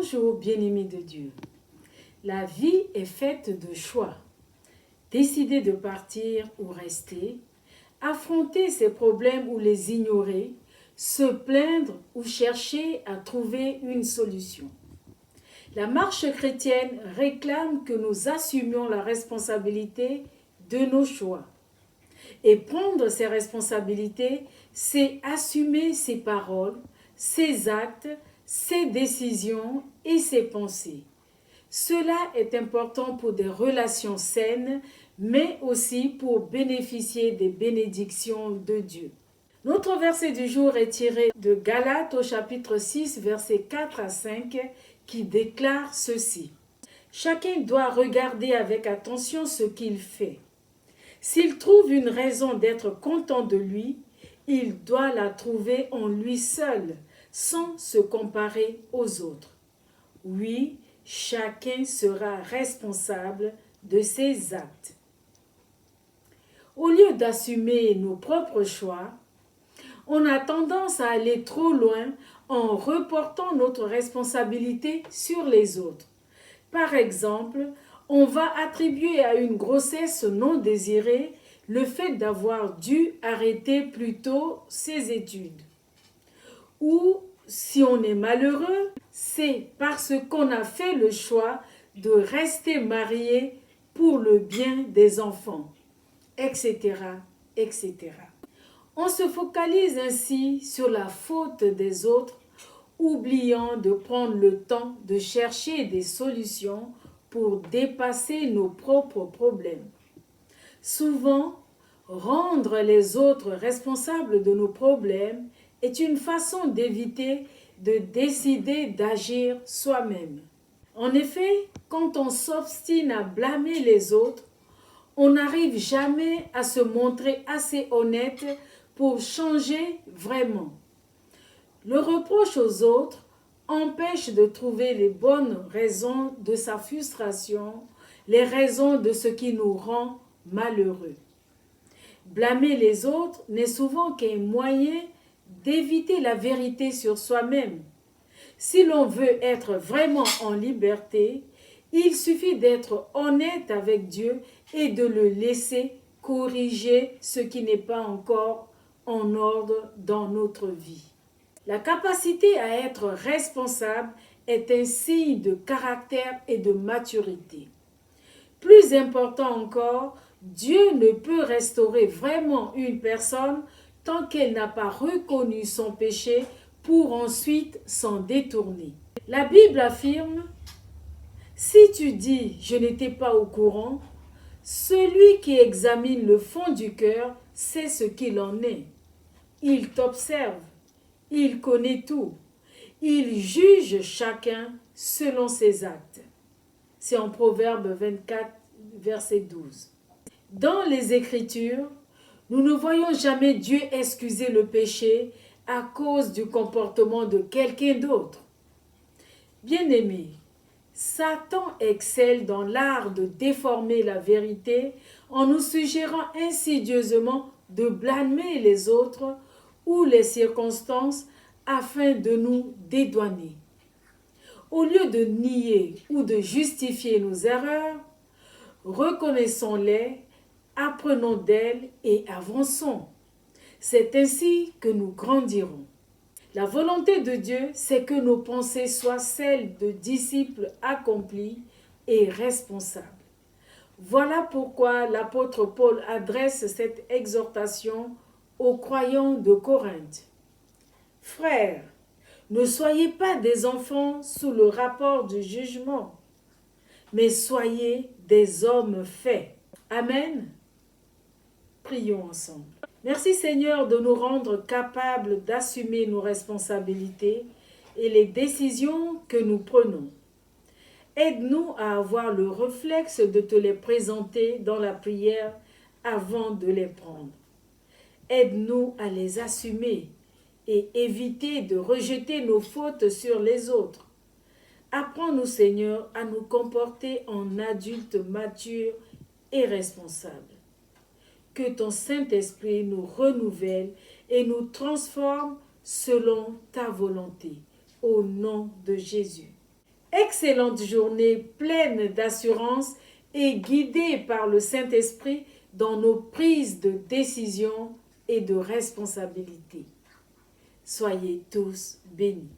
Bonjour bien-aimés de Dieu. La vie est faite de choix. Décider de partir ou rester, affronter ses problèmes ou les ignorer, se plaindre ou chercher à trouver une solution. La marche chrétienne réclame que nous assumions la responsabilité de nos choix. Et prendre ses responsabilités, c'est assumer ses paroles, ses actes, ses décisions et ses pensées. Cela est important pour des relations saines, mais aussi pour bénéficier des bénédictions de Dieu. Notre verset du jour est tiré de Galates au chapitre 6, versets 4 à 5, qui déclare ceci. Chacun doit regarder avec attention ce qu'il fait. S'il trouve une raison d'être content de lui, il doit la trouver en lui seul, sans se comparer aux autres. Oui, chacun sera responsable de ses actes. Au lieu d'assumer nos propres choix, on a tendance à aller trop loin en reportant notre responsabilité sur les autres. Par exemple, on va attribuer à une grossesse non désirée le fait d'avoir dû arrêter plus tôt ses études. Ou, si on est malheureux, c'est parce qu'on a fait le choix de rester marié pour le bien des enfants, etc., etc. On se focalise ainsi sur la faute des autres, oubliant de prendre le temps de chercher des solutions pour dépasser nos propres problèmes. Souvent, rendre les autres responsables de nos problèmes est une façon d'éviter de décider d'agir soi-même. En effet, quand on s'obstine à blâmer les autres, on n'arrive jamais à se montrer assez honnête pour changer vraiment. Le reproche aux autres empêche de trouver les bonnes raisons de sa frustration, les raisons de ce qui nous rend malheureux. Blâmer les autres n'est souvent qu'un moyen d'éviter la vérité sur soi-même. Si l'on veut être vraiment en liberté, il suffit d'être honnête avec Dieu et de le laisser corriger ce qui n'est pas encore en ordre dans notre vie. La capacité à être responsable est un signe de caractère et de maturité. Plus important encore, Dieu ne peut restaurer vraiment une personne tant qu'elle n'a pas reconnu son péché pour ensuite s'en détourner. La Bible affirme, « Si tu dis « je n'étais pas au courant », celui qui examine le fond du cœur sait ce qu'il en est. Il t'observe, il connaît tout, il juge chacun selon ses actes. » C'est en Proverbe 24, verset 12. Dans les Écritures, nous ne voyons jamais Dieu excuser le péché à cause du comportement de quelqu'un d'autre. Bien-aimés, Satan excelle dans l'art de déformer la vérité en nous suggérant insidieusement de blâmer les autres ou les circonstances afin de nous dédouaner. Au lieu de nier ou de justifier nos erreurs, reconnaissons-les, apprenons d'elles et avançons. C'est ainsi que nous grandirons. La volonté de Dieu, c'est que nos pensées soient celles de disciples accomplis et responsables. Voilà pourquoi l'apôtre Paul adresse cette exhortation aux croyants de Corinthe. Frères, ne soyez pas des enfants sous le rapport du jugement, mais soyez des hommes faits. Amen. Prions ensemble. Merci Seigneur de nous rendre capables d'assumer nos responsabilités et les décisions que nous prenons. Aide-nous à avoir le réflexe de te les présenter dans la prière avant de les prendre. Aide-nous à les assumer et éviter de rejeter nos fautes sur les autres. Apprends-nous Seigneur à nous comporter en adultes matures et responsables. Que ton Saint-Esprit nous renouvelle et nous transforme selon ta volonté. Au nom de Jésus. Excellente journée pleine d'assurance et guidée par le Saint-Esprit dans nos prises de décision et de responsabilité. Soyez tous bénis.